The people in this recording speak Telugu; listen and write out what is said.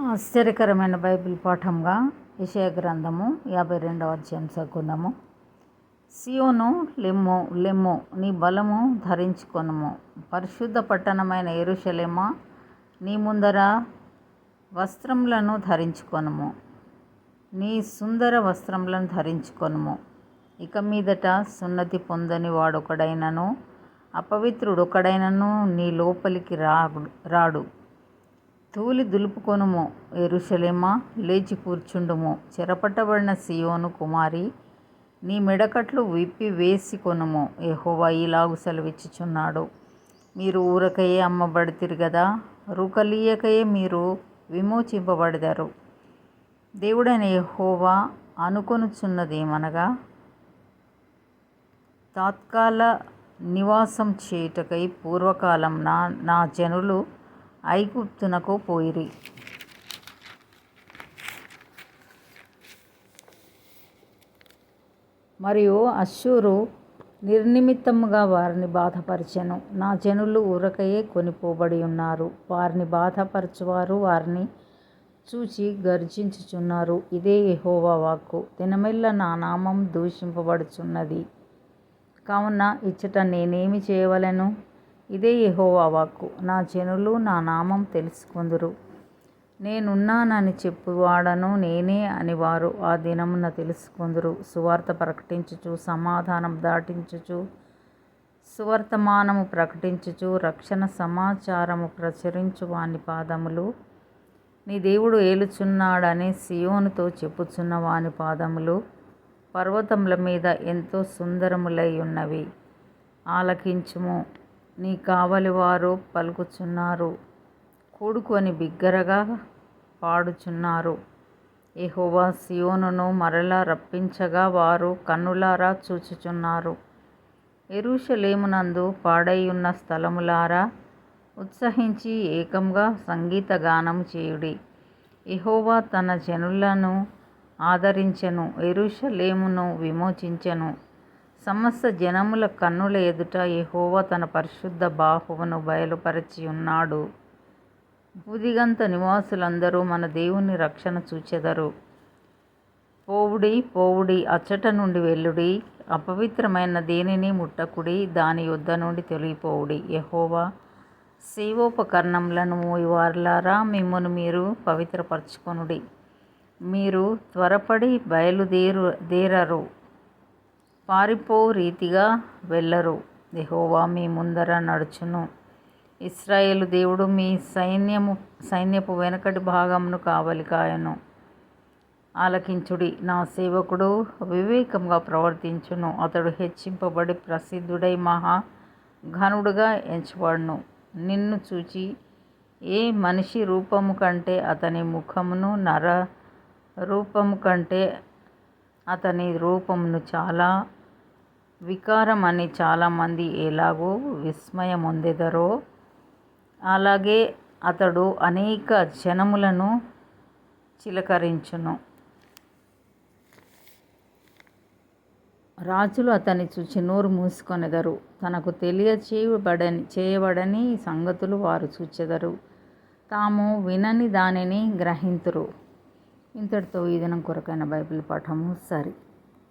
ఆశ్చర్యకరమైన బైబిల్ పాఠంగా యెషయా గ్రంథము 52వ అధ్యాయం చదువుకుందాము. సియోను లెమ్ము లెమ్ము, నీ బలము ధరించుకొనుము. పరిశుద్ధ పట్టణమైన యెరూషలేమా, నీ ముందర వస్త్రములను ధరించుకొనుము, నీ సుందర వస్త్రములను ధరించుకొనుము. ఇక మీదట సున్నతి పొందని వాడొకడైనను అపవిత్రుడొకడైనను నీ లోపలికి రాడు. ధూళి దులుపుకొనుము యెరూషలేమా, లేచి కూర్చుండుము. చెరపట్టబడిన సియోను కుమారి, నీ మెడకట్లు విప్పి వేసికొనుము. యెహోవా ఇలాగు సెలవిచ్చుచున్నాడు, మీరు ఊరకయే అమ్మబడితిరి గదా, రూకలీయకయే మీరు విమోచింపబడెదరు. దేవుడైన యెహోవా అనుకొనుచున్నదేమనగా, తాత్కాల నివాసం చేయుటకై పూర్వకాలంన నా జనులు ఐగుప్తునకు పోయిరి. మరియు అష్షూరు నిర్నిమిత్తముగా వారిని బాధపరచెను. నా జనులు ఊరకయే కొనిపోబడి ఉన్నారు. వారిని బాధపరచువారు వారిని చూచి గర్జించుచున్నారు. ఇదే యెహోవా వాక్కు. దినమెల్లా నా నామం దూషింపబడుచున్నది కావున ఇచ్చట నేనేమి చేయవలెను? ఇదే యెహోవా వాక్కు. నా జనులు నా నామం తెలుసుకొందురు. నేనున్నానని చెప్పువాడను నేనే అని వారు ఆ దినమున తెలుసుకొందురు. సువార్త ప్రకటించుచు, సమాధానం దాటించుచు, సువర్తమానము ప్రకటించుచు, రక్షణ సమాచారము ప్రచురించు వాని పాదములు, నీ దేవుడు ఏలుచున్నాడని సియోనుతో చెప్పుచున్న వాని పాదములు పర్వతముల మీద ఎంతో సుందరములై ఉన్నవి. ఆలకించుము, నీ కావలివారు పలుకుచున్నారు, కూడుకొని బిగ్గరగా పాడుచున్నారు. యెహోవా సియోనును మరలా రప్పించగా వారు కన్నులారా చూచుచున్నారు. యెరూషలేమునందు పాడైయున్న స్థలములారా, ఉత్సహించి ఏకముగా సంగీత గానము చేయుడి. యెహోవా తన జనులను ఆదరించెను, యెరూషలేమును విమోచించెను. సమస్త జనముల కన్నుల ఎదుట యెహోవా తన పరిశుద్ధ బాహువును బయలుపరచి ఉన్నాడు. భూదిగంత నివాసులందరూ మన దేవుని రక్షణ చూచెదరు. పోవుడి పోవుడి, అచ్చట నుండి వెళ్ళుడి. అపవిత్రమైన దేనిని ముట్టకుడి, దాని యొద్ద నుండి తొలగిపోవుడి. యెహోవా సేవోపకరణములను మోయువారులారా, మిమ్మును మీరు పవిత్రపరచుకొనుడి. మీరు త్వరపడి బయలుదేరరు, పారిపోవు రీతిగా వెళ్ళరు. యెహోవా మీ ముందర నడుచును. ఇశ్రాయేలు దేవుడు మీ సైన్యపు వెనకటి భాగమును కావలి కాయును. ఆలకించుడి, నా సేవకుడు వివేకముగా ప్రవర్తించును. అతడు హెచ్చింపబడి ప్రసిద్ధుడై మహా ఘనుడుగా ఎంచబడును. నిన్ను చూచి ఏ మనిషి రూపము కంటే అతని ముఖమును, నర రూపము కంటే అతని రూపమును చాలా వికారమని చాలామంది ఎలాగూ విస్మయమొందెదరో, అలాగే అతడు అనేక జనములను చిలకరించును. రాజులు అతన్ని చూచి నోరు మూసుకొనెదరు. తనకు చేయబడని సంగతులు వారు చూచెదరు, తాము వినని దానిని గ్రహింతురు. ఇంతటితో ఈ దినం కొరకైన బైబిల్ పాఠము సరి.